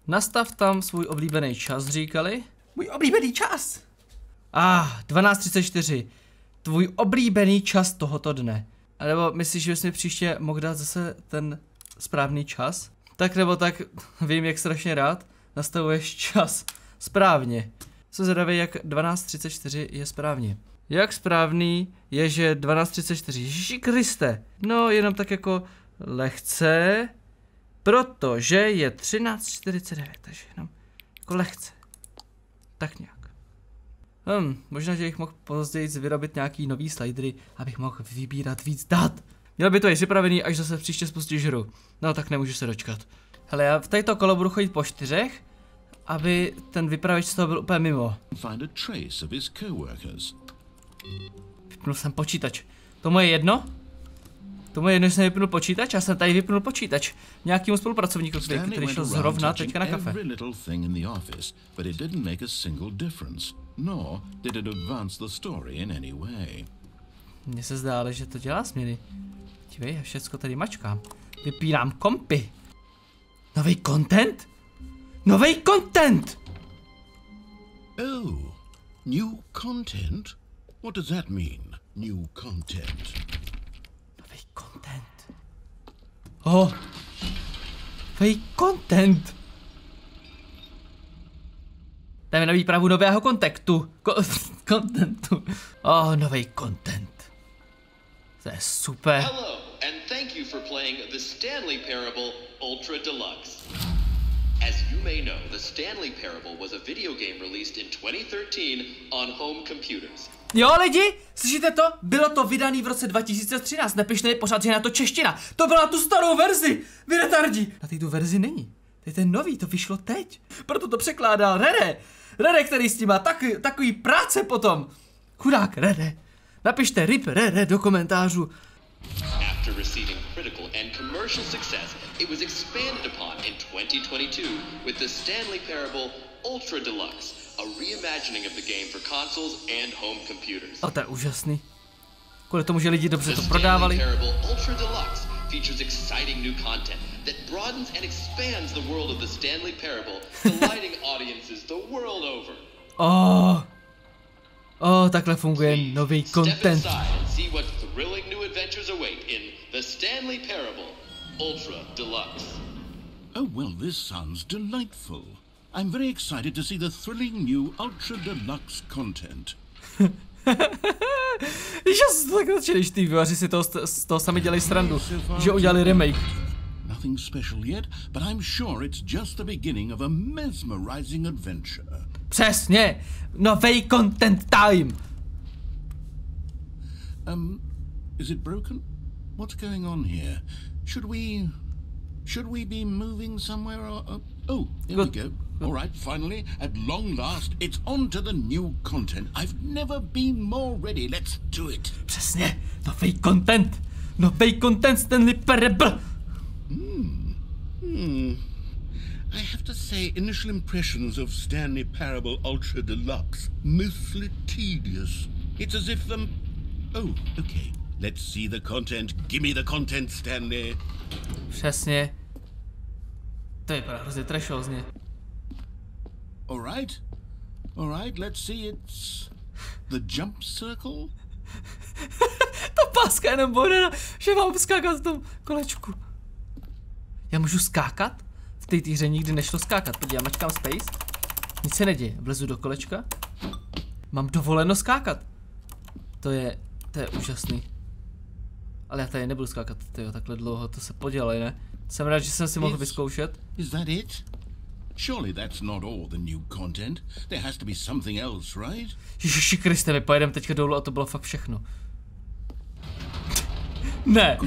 Nastav tam svůj oblíbený čas, říkali. Můj oblíbený čas. 12:34. Tvůj oblíbený čas tohoto dne. A nebo myslíš, že bys mi příště mohl dát zase ten správný čas? Tak nebo tak, vím, jak strašně rád nastavuješ čas správně. Jsem zvědavý, jak 12:34 je správně. Jak správný je, že 12:34, Ježiši Kriste. No, jenom tak jako lehce, protože je 13:49, takže jenom jako lehce. Tak nějak. Možná, že bych mohl později vyrobit nějaký nový slidery, abych mohl vybírat víc dat. Měl by to i připravený, až zase příště spustíš hru. No tak nemůžu se dočkat. Hele, já v této kolo budu chodit po 4, aby ten vypravěč z toho byl úplně mimo. Vypnul jsem počítač. Tomu je jedno? Tomu je jedno, že jsem vypnul počítač? Já jsem tady vypnul počítač. Nějakému spolupracovníku, který šel zrovna teďka na kafe. Mně se zdá, ale že to dělá změny. Dívej, já všecko tady mačkám. Vypínám kompy. Nový content? Nový content! Oh, new content? What does that mean, new content? Nový content. Oh. Nový content. Jdeme na výpravu nového kontentu. Kontentu. Oh, nový content. To je super. Hello, and thank you for playing the Stanley Parable Ultra Deluxe. As you may know, the Stanley Parable was a video game released in 2013 on home computers. Jo lidi, slyšíte to? Bylo to vydaný v roce 2013, nepište mi pořád, že je na to čeština. To byla tu starou verzi, vy retardi. Na té tu verzi není, to je ten nový, to vyšlo teď. Proto to překládá Rere. Rere, který s tím má takový práce potom. Chudák Rere. Napište RIP Rere do komentářů. After receiving critical and commercial success, it was expanded upon in 2022 with the Stanley Parable Ultra Deluxe, a reimagining of the game for consoles and home computers. A to je úžasný. Kvůli tomu, že lidi dobře to prodávali. The Stanley Parable Ultra Deluxe features exciting new content that broadens and expands the world of the Stanley Parable, delighting audiences the world over. Takhle funguje nový content. See what thrilling new adventures await in the Stanley Parable Ultra Deluxe. Oh, well, this sounds delightful. I'm very excited to see the thrilling new Ultra Deluxe content. Víš, já jsem tak nadšený, že ty vývojáři si z toho sami dělají srandu, že udělali remake. Nothing special yet, but I'm sure it's just the beginning of a mesmerizing adventure. Přesně! Nový content time! Is it broken? What's going on here? Should we be moving somewhere or oh, here we go. All right, finally, at long last, it's on to the new content. I've never been more ready. Let's do it. Přesně, nový content. Nový content Stanley Parable. I have to say, initial impressions of Stanley Parable Ultra Deluxe, mostly tedious. It's as if oh, okay. Let's see the content. Give me the content, Stanley. Přesně. To je právě hrozně trashozně. All right, let's see, it's the jump circle. Ta páska jenom bude, že mám skákat v tom kolečku. Já můžu skákat? V té hře nikdy nešlo skákat. Podívej, mačkám space. Nic se neděje. Vlezu do kolečka. Mám dovoleno skákat. To je úžasný. Ale já tady nebudu skákat, tyjo, takhle dlouho, to se podělej, ne? Jsem rád, že jsem si mohl vyzkoušet. Is that it? Surely that's not all the new content. There has to be something else, right? Ježiši Kriste, my pojedeme teďka dolů a to bylo fakt všechno. Ne.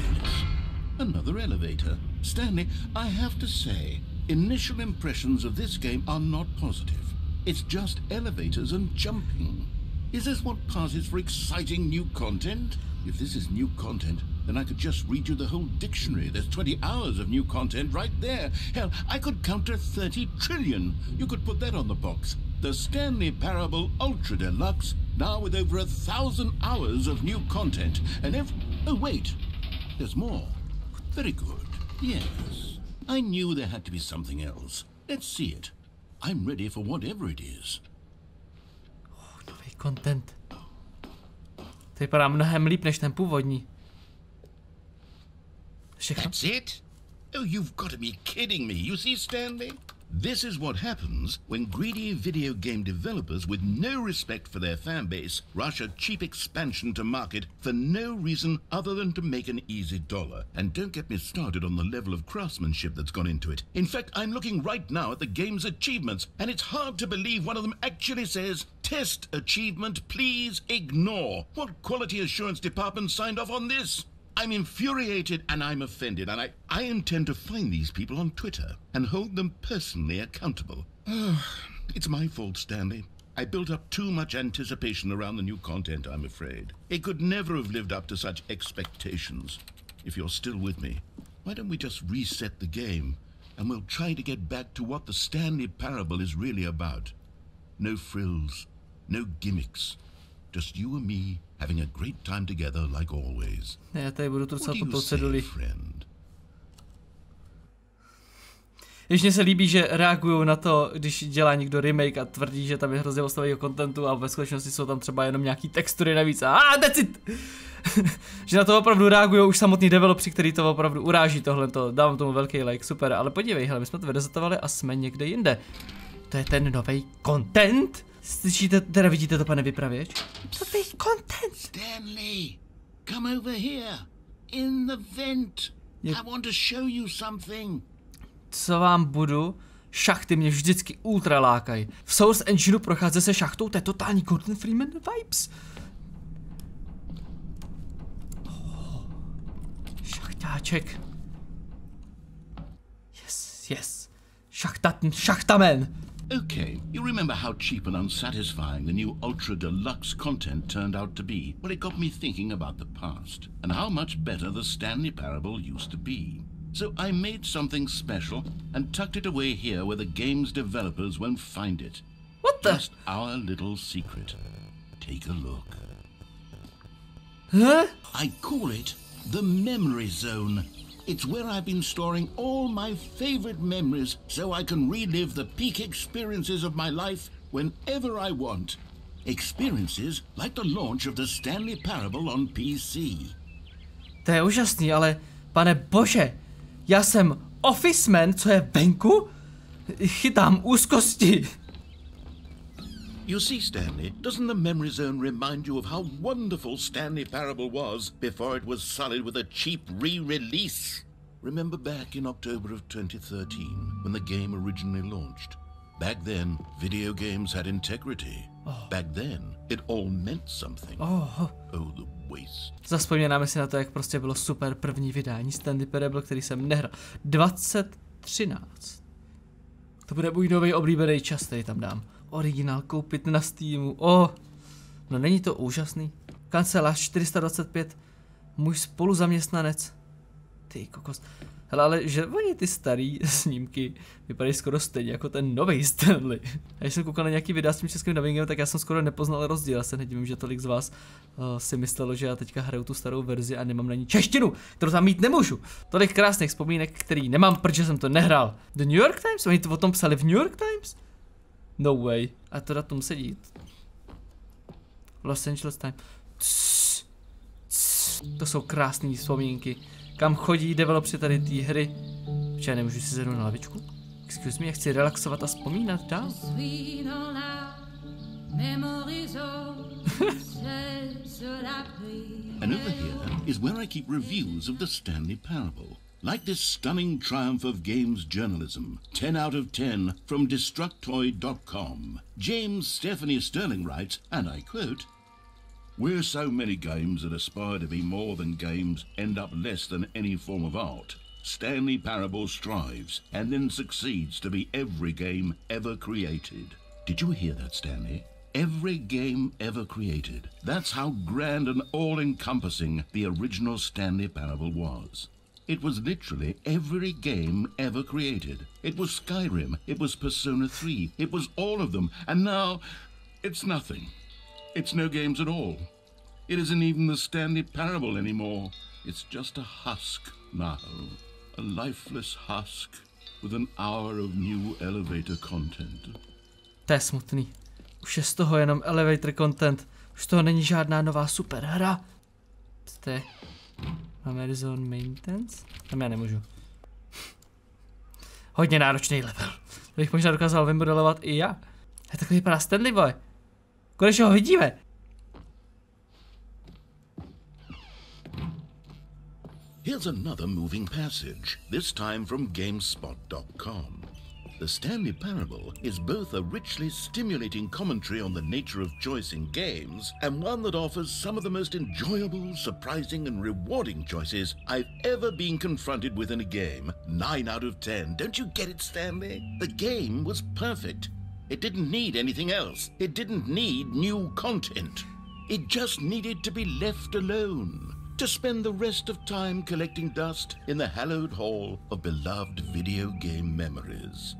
Another elevator. Stanley, I have to say, initial impressions of this game are not positive. It's just elevators and jumping. Is this what passes for exciting new content? If this is new content, then I could just read you the whole dictionary. There's 20 hours of new content right there. Hell, I could count to 30 trillion. You could put that on the box. The Stanley Parable Ultra Deluxe, now with over 1,000 hours of new content. And oh wait, there's more. Very good. Yes, I knew there had to be something else. Let's see it. I'm ready for whatever it is. Nový content. To vypadá mnohem líp než ten původní. Všechno? That's it? Oh, you've got to be kidding me. You see, Stanley? This is what happens when greedy video game developers with no respect for their fan base rush a cheap expansion to market for no reason other than to make an easy dollar. And don't get me started on the level of craftsmanship that's gone into it. In fact, I'm looking right now at the game's achievements, and it's hard to believe one of them actually says, "Test achievement, please ignore." What quality assurance department signed off on this? I'm infuriated and I'm offended, and I intend to find these people on Twitter and hold them personally accountable. It's my fault, Stanley. I built up too much anticipation around the new content, I'm afraid. It could never have lived up to such expectations. If you're still with me, why don't we just reset the game and we'll try to get back to what the Stanley Parable is really about. No frills, no gimmicks. Just you and me having a great time together like always. Ne, já tady budu trucat po proceduli. Když mně se líbí, že reagují na to, když dělá někdo remake a tvrdí, že tam je hrozně moc nového kontentu a ve skutečnosti jsou tam třeba jenom nějaký textury navíc a that's it! Že na to opravdu reagují už samotní developři, který to opravdu uráží tohleto. Dávám tomu velký like, super, ale podívej, hele, my jsme to vyresetovali a jsme někde jinde. To je ten nový content? Slyšíte, teda vidíte to, pane vypravěč? Nový content! Stanley, come over here, in the vent. I want to show you something. Co vám budu? Šachty mě vždycky ultra lákají. V Source Engineu procházet se šachtou, to je totální Gordon Freeman vibes. Šachtáček. Yes. Schachtaman. Okay, you remember how cheap and unsatisfying the new Ultra Deluxe content turned out to be? Well, it got me thinking about the past, and how much better the Stanley Parable used to be. So I made something special and tucked it away here where the game's developers won't find it. What the? Just our little secret. Take a look. Huh? I call it the Memory Zone. It's where I've been storing all my favorite memories so I can relive the peak experiences of my life whenever I want. Experiences like the launch of the Stanley Parable on PC. To je úžasný, ale pane bože, já jsem Officeman, co je venku? Chytám úzkosti. You see, Stanley, doesn't the Memory Zone remind you of how wonderful Stanley Parable was before it was sullied with a cheap re-release? Remember back in October of 2013, when the game originally launched? Back then, video games had integrity. Back then, it all meant something. Oh, the waste. Zavzpomínáme si na to, jak prostě bylo super první vydání Stanley Parable, který jsem nehrál. 2013. To bude můj nový oblíbený čas, který tam dám. Originál koupit na Steamu. No není to úžasný? Kancelář 425. Můj spoluzaměstnanec. Ty kokos. Hele, ale že oni ty starý snímky vypadají skoro stejně jako ten nový Stanley. A když jsem koukal na nějaký videa s tím českým dubbingem, tak já jsem skoro nepoznal rozdíl. Já se nedivím, že tolik z vás si myslelo, že já teďka hraju tu starou verzi a nemám na ní češtinu, kterou tam mít nemůžu. Tolik krásných vzpomínek, který nemám, protože jsem to nehrál. The New York Times? Oni to o tom psali v New York Times? No way. A to datum sedí. Los Angeles Times. To jsou krásné vzpomínky. Kam chodí developři tady té hry? Protože já nemůžu si sednout na lavičku? Excuse me, já chci relaxovat a vzpomínat dál. And over here is where I keep reviews of the Stanley Parable. Like this stunning triumph of games journalism, 10 out of 10 from Destructoid.com. James Stephanie Sterling writes, and I quote, "Where so many games that aspire to be more than games end up less than any form of art, Stanley Parable strives and then succeeds to be every game ever created." Did you hear that, Stanley? Every game ever created. That's how grand and all-encompassing the original Stanley Parable was. It was literally every game ever created. It was Skyrim, it was Persona 3, it was all of them, and now it's nothing. It's no games at all. It isn't even the Stanley Parable anymore. It's just a husk now. A lifeless husk. with an hour of new elevator content. To je smutný. Už je z toho jenom elevator content. Už z toho není žádná nová super hra. Co to je? Amazon Maintenance? Tam já nemůžu. Hodně náročný level. To bych možná dokázal vymodelovat i já. Je takový vypadá Stanley Boy. Konečně ho vidíme. Here's another moving passage, this time from GameSpot.com. The Stanley Parable is both a richly stimulating commentary on the nature of choice in games and one that offers some of the most enjoyable, surprising and rewarding choices I've ever been confronted with in a game. 9 out of 10. Don't you get it, Stanley? The game was perfect. It didn't need anything else. It didn't need new content. It just needed to be left alone. To spend the rest of time collecting dust in the hallowed hall of beloved video game memories.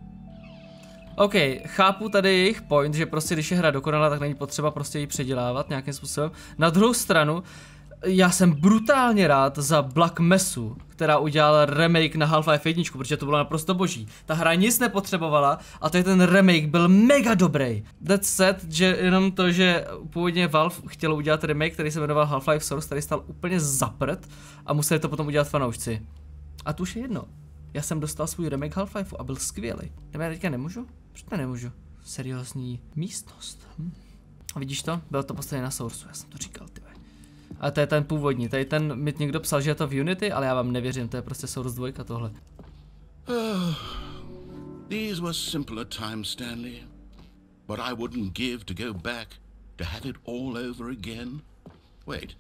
OK, chápu tady jejich point, že prostě když je hra dokonalá, tak není potřeba prostě ji předělávat nějakým způsobem. Na druhou stranu, já jsem brutálně rád za Black Messu, která udělala remake na Half-Life 1, protože to bylo naprosto boží. Ta hra nic nepotřebovala a tady ten remake byl mega dobrý. That's sad, že jenom to, že původně Valve chtělo udělat remake, který se jmenoval Half-Life Source, který stal úplně zaprt a museli to potom udělat fanoušci. A to už je jedno. Já jsem dostal svůj remake Half-Lifeu a byl skvělý. Já teďka nemůžu? Proč to nemůžu? Seriózní místnost. A vidíš to? Bylo to postavené na Sourceu, já jsem to říkal, ty. A to je ten původní, tady ten mi někdo psal, že je to v Unity, ale já vám nevěřím, to je prostě Source 2 tohle. These were simpler times, Stanley. But I wouldn't give to go back, to have it all over again. Wait,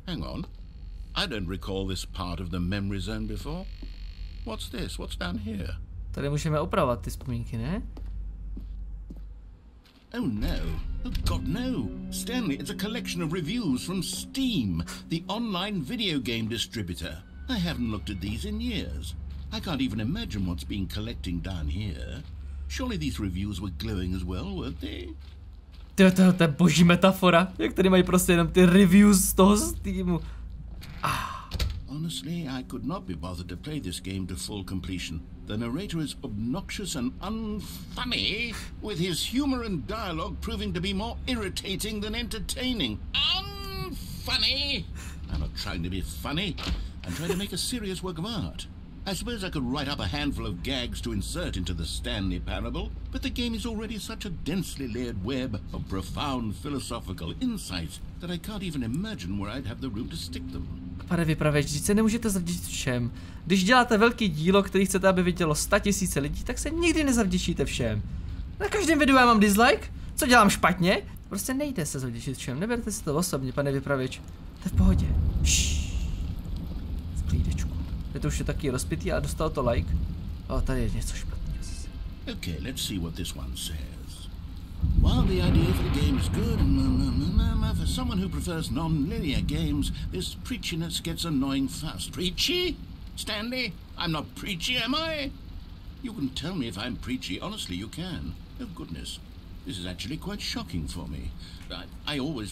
hang on. I don't recall this part of the memory zone before. What's this? What's down here? Tady můžeme opravovat ty vzpomínky, ne? Oh no. Oh God, no. Stanley, it's a collection of reviews from Steam, the online video game distributor. I haven't looked at these in years. I can't even imagine what's been collecting down here. Surely these reviews were glowing as well, weren't they? To je boží metafora, jak tady mají prostě jenom ty reviews z toho Steamu. Honestly, I could not be bothered to play this game to full completion. The narrator is obnoxious and unfunny, with his humor and dialogue proving to be more irritating than entertaining. Unfunny! I'm not trying to be funny. I'm trying to make a serious work of art. I suppose I could write up a handful of gags to insert into the Stanley Parable, but the game is already such a densely layered web of profound philosophical insights that I can't even imagine where I'd have the room to stick them. Pane vypravěč, vždyť se nemůžete zavděčit všem. Když děláte velký dílo, který chcete, aby vidělo 100 000 lidí, tak se nikdy nezavděčíte všem. Na každém videu já mám dislike? Co dělám špatně? Prostě nejde se zavděčit všem, neberte si to osobně, pane vypravěč. To je v pohodě. V klídečku. Je to už je taky rozpitý a dostal to like. O, tady je něco špatného. Okay, let's see what this one says. While the idea for the game is good, for someone who prefers non-linear games, this preachiness gets annoying fast. Preachy? Stanley? I'm not preachy, am I? You can tell me if I'm preachy, honestly you can. Oh goodness, this is actually quite shocking for me.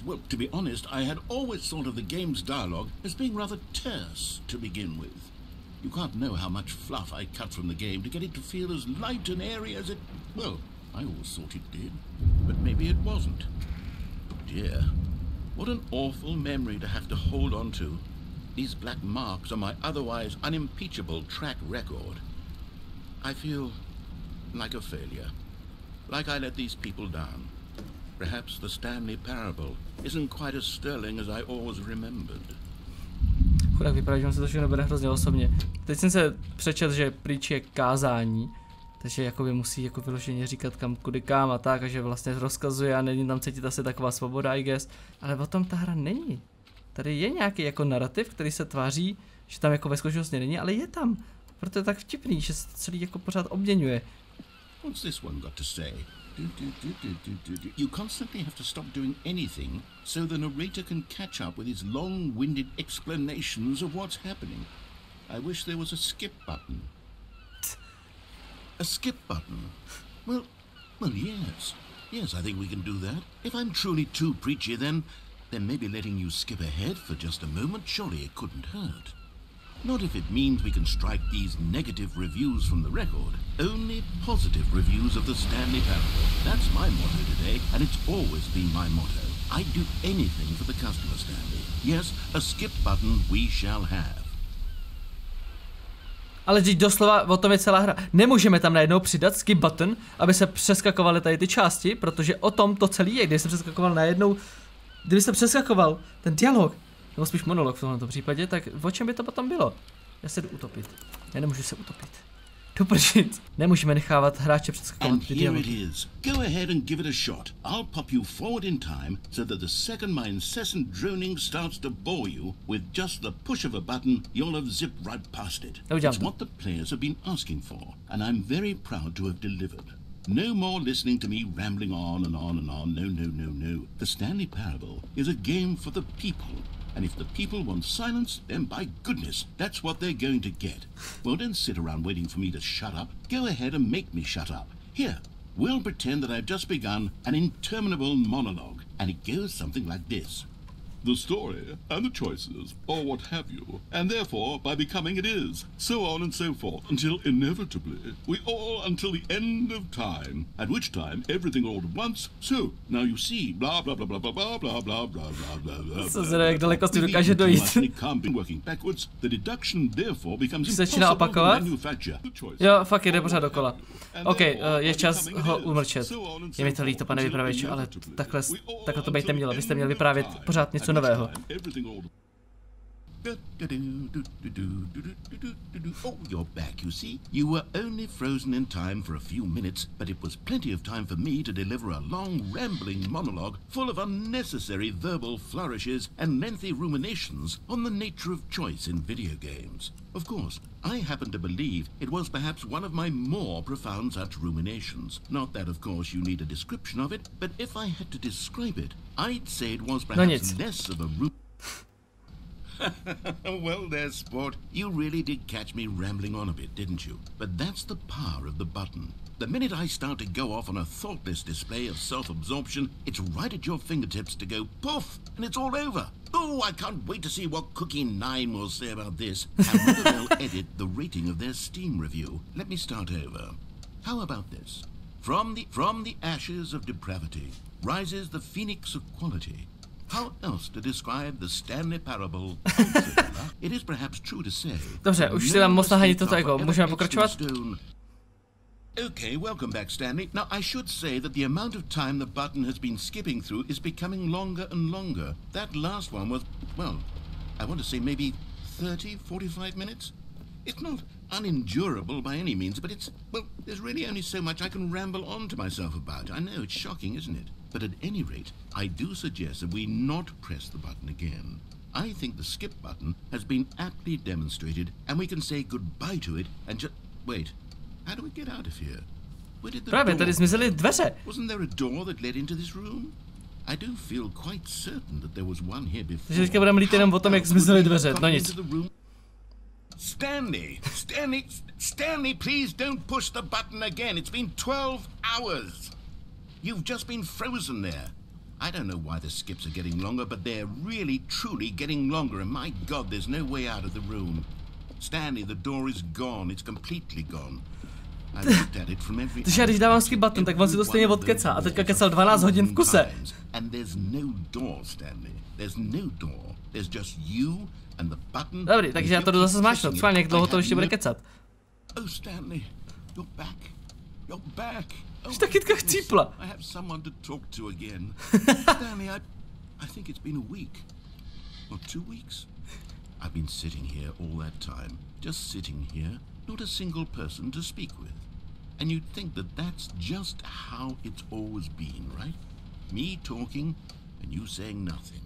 Well, to be honest, I had always thought of the game's dialogue as being rather terse to begin with. You can't know how much fluff I cut from the game to get it to feel as light and airy as it... Well, I always thought it did, but maybe it wasn't. Dear, what an awful memory to have to hold on to. These black marks on my otherwise unimpeachable track record. I feel like a failure, like I let these people down. Perhaps the Stanley Parable isn't quite as sterling as I always remembered. Chudák vypadá, že on se to všechno bere hrozně osobně. Teď jsem se přečetl, že pryč je kázání, takže jakoby musí jako vyloženě říkat kam, kudy kam a tak, a že vlastně rozkazuje a není tam cítit asi taková svoboda, I guess. Ale o tom ta hra není. Tady je nějaký jako narrativ, který se tváří, že tam jako ve skutečnosti není, ale je tam. Proto je tak vtipný, že se celý jako pořád obměňuje. What's this one got to say? You constantly have to stop doing anything so the narrator can catch up with his long-winded explanations of what's happening. I wish there was a skip button. A skip button? Well, yes. Yes, I think we can do that. If I'm truly too preachy, then maybe letting you skip ahead for just a moment, surely it couldn't hurt. Not if it means we can strike these negative reviews from the record. Only positive reviews of the Stanley Parable. That's my motto today, and it's always been my motto. I'd do anything for the customer, Stanley. Yes, a skip button we shall have. Ale teď doslova o tom je celá hra. Nemůžeme tam najednou přidat skip button, aby se přeskakovaly tady ty části, protože o tom to celý je, když se přeskakoval najednou, kdyby se přeskakoval ten dialog, nebo spíš monolog v tomto případě, tak o čem by to potom bylo? Já se jdu utopit. Já nemůžu se utopit. Doprčit. Nemůžeme nechávat hráče přeskakovat ty dialogy. Go ahead and give it a shot. I'll pop you forward in time so that the second my incessant droning starts to bore you with just the push of a button, you'll have zipped right past it. It's what the players have been asking for, and I'm very proud to have delivered. No more listening to me rambling on and on and on. No, no, no, no. The Stanley Parable is a game for the people. And if the people want silence, then by goodness, that's what they're going to get. Well, don't sit around waiting for me to shut up. Go ahead and make me shut up. Here, we'll pretend that I've just begun an interminable monologue, and it goes something like this. The story and the choices, or what have you, and therefore, by becoming it is, so on and so forth, until inevitably, we all until the end of time, at which time everything all at once, so, now you see, blah blah blah blah blah blah blah blah blah blah blah. Co se jak daleko s tím dokáže dojít? Working backwards, the deduction therefore becomes začíná opakovat? Jo, fakt jde pořád dokola. OK, je čas ho umlčet. Je mi to líto, pane vypravěči, ale takhle to být nemělo. Vy jste měli vyprávět pořád něco nového. Oh, you're back, you see. You were only frozen in time for a few minutes, but it was plenty of time for me to deliver a long, rambling monologue full of unnecessary verbal flourishes and lengthy ruminations on the nature of choice in video games. Of course, I happen to believe it was perhaps one of my more profound such ruminations. Not that, of course, you need a description of it, but if I had to describe it, I'd say it was perhaps less of a Well there, sport. You really did catch me rambling on a bit, didn't you? But that's the power of the button. The minute I start to go off on a thoughtless display of self-absorption, it's right at your fingertips to go poof, and it's all over. Oh, I can't wait to see what Cookie 9 will say about this, and whether they'll edit the rating of their Steam review. Let me start over. How about this? From the ashes of depravity rises the phoenix of quality. How else to describe the Stanley Parable? It is perhaps true to say. Dobře, už si tam moc nahánět toto ego. Můžeme pokračovat? Okay, welcome back, Stanley. Now, I should say that the amount of time the button has been skipping through is becoming longer and longer. That last one was, well, I want to say maybe 30, 45 minutes? It's not unendurable by any means, but it's, well, there's really only so much I can ramble on to myself about. I know, it's shocking, isn't it? But at any rate, I do suggest that we not press the button again. I think the skip button has been aptly demonstrated, and we can say goodbye to it and just... Wait, how do we get out of here? Where did the Právě, tady zmizely dveře. Wasn't there a door that led into this room? I do feel quite certain that there was one here before. Takže teďka budeme mlít jenom o tom, jak zmizely dveře, no nic. Stanley, please don't push the button again. It's been 12 hours. You've just been frozen there. I don't know why the skips are getting longer, but they're really, truly getting longer, and my God, there's no way out of the room. Stanley, the door is gone. It's completely gone. I looked at it from every... Takže já když dávám skip button, tak on si to stejně odkecá, a teďka kecal 12 hodin v kuse. And there's no door, Stanley. There's no door. There's just you and the button. Dobrý, takže já to jdu zase zmáčknout. Schválně, jak dlouho to ještě bude kecat. Oh, Stanley, you're back. You're back. Už ta kytka chcípla. I have someone to talk to again. Stanley, I think it's been a week. Or 2 weeks. I've been sitting here all that time. Just sitting here. Not a single person to speak with. And you'd think that that's just how it's always been, right? Me talking and you saying nothing.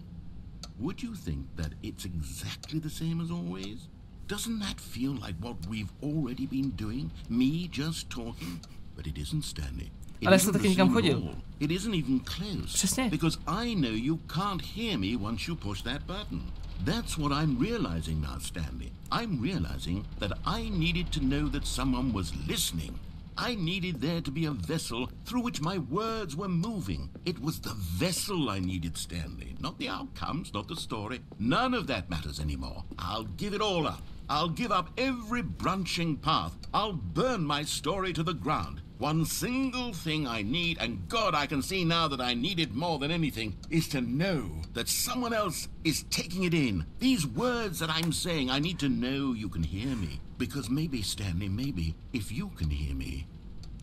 Would you think that it's exactly the same as always? Doesn't that feel like what we've already been doing? Me just talking? But it isn't, Stanley. Ale jste taky někam chodil. It isn't even close. Přesně. Because I know you can't hear me once you push that button. That's what I'm realizing now, Stanley. I'm realizing that I needed to know that someone was listening. I needed there to be a vessel through which my words were moving. It was the vessel I needed, Stanley. Not the outcomes, not the story. None of that matters anymore. I'll give it all up. I'll give up every branching path. I'll burn my story to the ground. One single thing I need, and God, I can see now that I need it more than anything, is to know that someone else is taking it in. These words that I'm saying, I need to know you can hear me. Because maybe, Stanley, maybe, if you can hear me,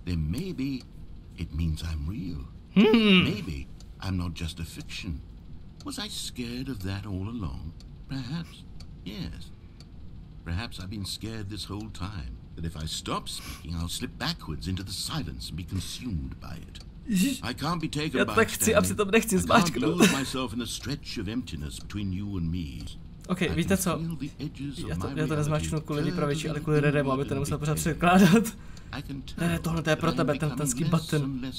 then maybe it means I'm real. Maybe I'm not just a fiction. Was I scared of that all along? Perhaps, yes. Perhaps I've been scared this whole time, that if I stop speaking, I'll slip backwards into the silence and be consumed by it. I can't be taken by Stanley. I can't lose myself in a stretch of emptiness between you and me. OK, víte co? Já to nezmáčknu kvůli vypravěči, ale kvůli Reremu, aby to nemusel pořád překládat. Rere, tohle to je pro tebe, ten skip button.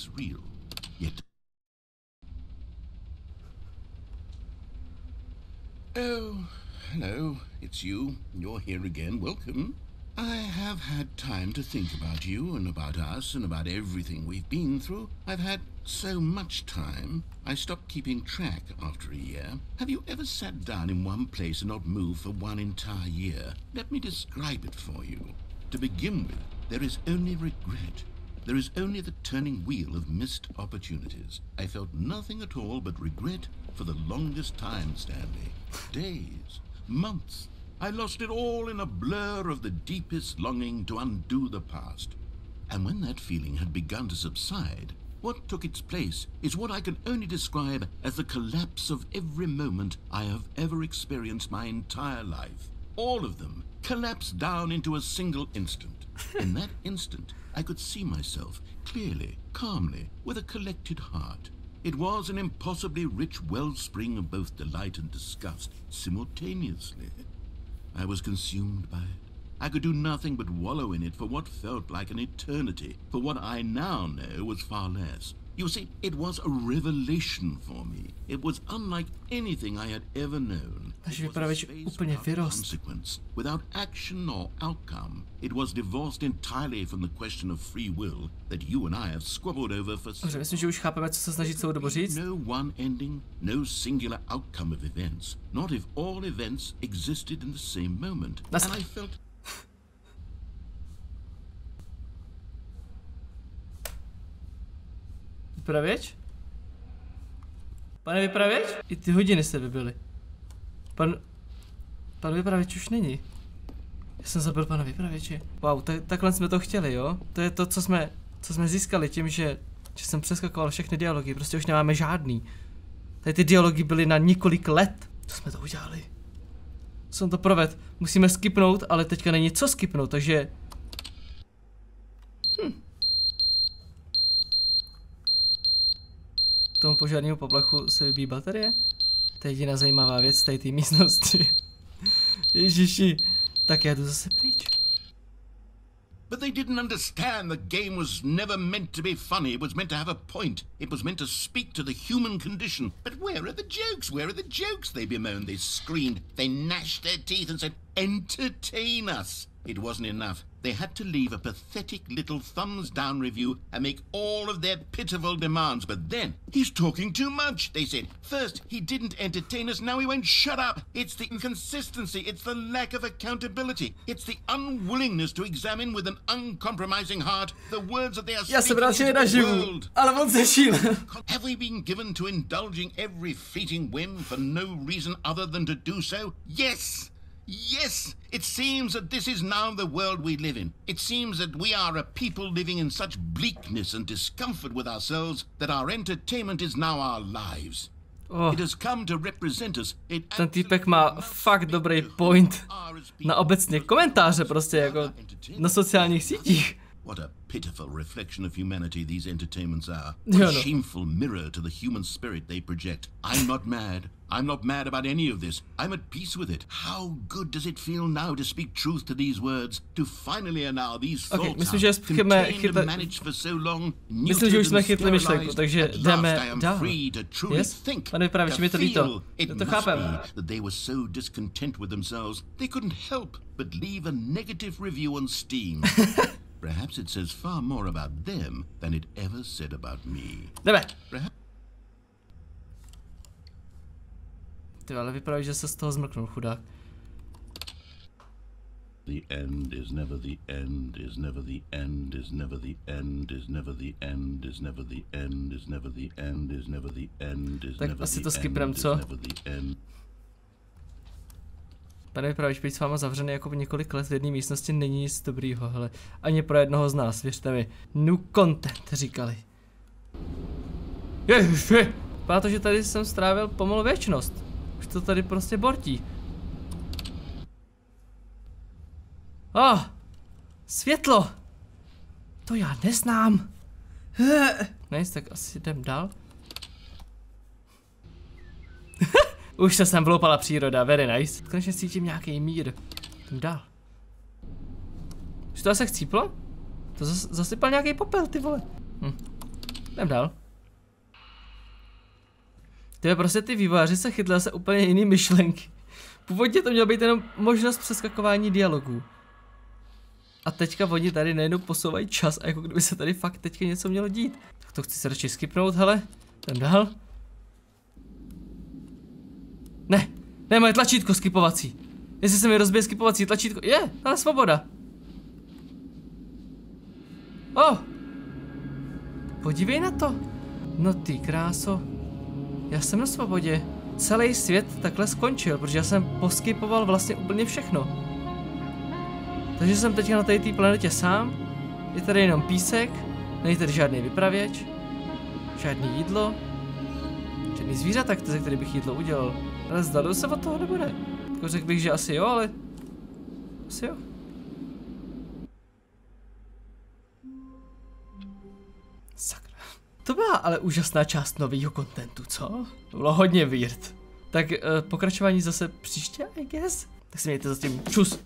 Oh, hello, it's you. You're here again. Welcome. I have had time to think about you and about us and about everything we've been through. I've had so much time, I stopped keeping track after a year. Have you ever sat down in one place and not moved for one entire year? Let me describe it for you. To begin with, there is only regret. There is only the turning wheel of missed opportunities. I felt nothing at all but regret for the longest time, Stanley. Days, months. I lost it all in a blur of the deepest longing to undo the past. And when that feeling had begun to subside, what took its place is what I can only describe as the collapse of every moment I have ever experienced my entire life. All of them collapsed down into a single instant. In that instant, I could see myself clearly, calmly, with a collected heart. It was an impossibly rich wellspring of both delight and disgust simultaneously. I was consumed by it. I could do nothing but wallow in it for what felt like an eternity, for what I now know was far less. You see, it was a revelation for me. It was unlike anything I had ever known. It was a space without consequence, without action or outcome. It was divorced entirely from the question of free will that you and I have squabbled over for so long. Myslím, že už chápeme, co se snaží celou dobu říct. No one ending, no singular outcome of events. Not if all events existed in the same moment. And I felt... Vypravěč? Pane vypravěč? I ty hodiny se vybily. Pan vypravěč už není. Já jsem zabil pana vypravěče. Wow, takhle jsme to chtěli, jo? To je to, co jsme získali tím, že jsem přeskakoval všechny dialogy. Prostě už nemáme žádný. Tady ty dialogy byly na několik let. Co jsme to udělali? Jsem to provedl. Musíme skipnout, ale teďka není co skipnout, takže... Tomu požárnímu poplachu se vybíjí baterie? To je jediná zajímavá věc tady té místnosti. Ježiši, tak já jdu zase pryč. But they didn't understand the game was never meant to be funny. It was meant to have a point. It was meant to speak to the human condition. But where are the jokes? Where are the jokes? They bemoaned, they screamed, they gnashed their teeth and said, entertain us. It wasn't enough. They had to leave a pathetic little thumbs down review and make all of their pitiful demands. But then, he's talking too much, they said. First, he didn't entertain us, now he won't shut up. It's the inconsistency, it's the lack of accountability. It's the unwillingness to examine with an uncompromising heart the words that they are speaking into the world. Have we been given to indulging every fleeting whim for no reason other than to do so? Yes! Yes, it seems that this is now the world we live in. It seems that we are a people living in such bleakness and discomfort with ourselves that our entertainment is now our lives. It has come to represent us. Ten týpek má fakt dobrý point na obecně komentáře prostě jako na sociálních sítích. What a pitiful reflection of humanity these entertainments are. What a shameful mirror to the human spirit they project. I'm not mad. I'm not mad about any of this. I'm at peace with it. How good does it feel now to speak truth to these words? To finally allow these thoughts contained and managed for so long, myslím, že už jsme chytli myšlenku, takže jdeme dál. Yes? Pane vypravěč, mi to líto. To chápem. That they were so discontent with themselves, they couldn't help but leave a negative review on Steam. Perhaps it says far more about them than it ever said about me. Jdeme. Ty ale vypadá, že se z toho zmrknul, chudák. The end is never the end, is never the end, is never the end, is never the end, is never the end, is never the end, is never the end, is never the end. Tak asi to skipnem, co? Pane vypravěč, být s váma zavřený jako několik let v jedné místnosti není nic dobrýho, hele. Ani pro jednoho z nás, věřte mi. New content, říkali. Ježiši! Vypadá to, že tady jsem strávil pomalu věčnost. Už to tady prostě bortí. Světlo! To já neznám. Nice, tak asi jdem dál. Už se sem vloupala příroda, very nice. Konečně cítím nějaký mír. Jdem dál. Už to asi chcíplo? To zasypal nějaký popel, ty vole. Jdem dál. Tyhle prostě ty vývojáři se chytli zase úplně jiný myšlenky. Původně to mělo být jenom možnost přeskakování dialogů. A teďka oni tady najednou posouvají čas a jako kdyby se tady fakt teďka něco mělo dít. Tak to chci se radši skipnout, hele. Jdem dál. Ne, moje tlačítko skipovací. Jestli se mi rozbije skipovací tlačítko, ale svoboda. Podívej na to. No ty kráso. Já jsem na svobodě. Celý svět takhle skončil, protože já jsem poskipoval vlastně úplně všechno. Takže jsem teďka na té planetě sám. Je tady jenom písek. Není tady žádný vypravěč. Žádný jídlo. Žádný zvířata, ze který bych jídlo udělal. Ale zdalil se od toho nebo ne? Jako řekl bych, že asi jo, ale... Asi jo. Sakra. To byla ale úžasná část nového kontentu, co? To bylo hodně weird. Tak pokračování zase příště, I guess? Tak si mějte zatím čus.